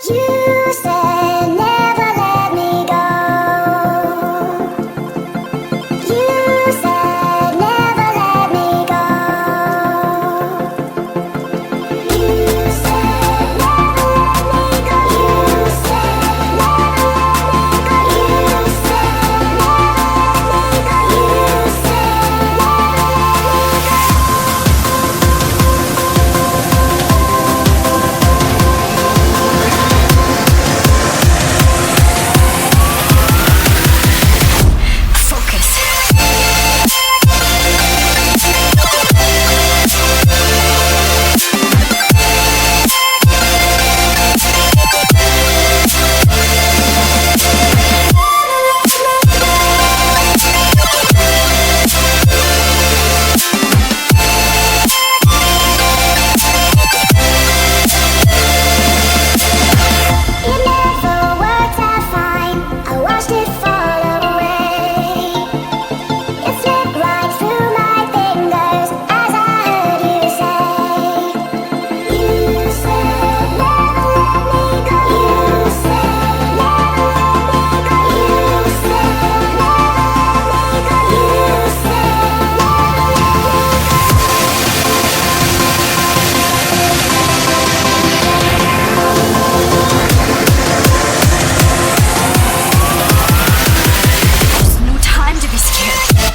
You said never let me go. You said never let me go. You said never let me go. You said never let me go. You said never let me go. You said it never worked out fine. I watched it fall away. It slipped right through my fingers as I heard you say. You said never let me go. You said never let me go. You said never let me go. You said There's no time to be scared.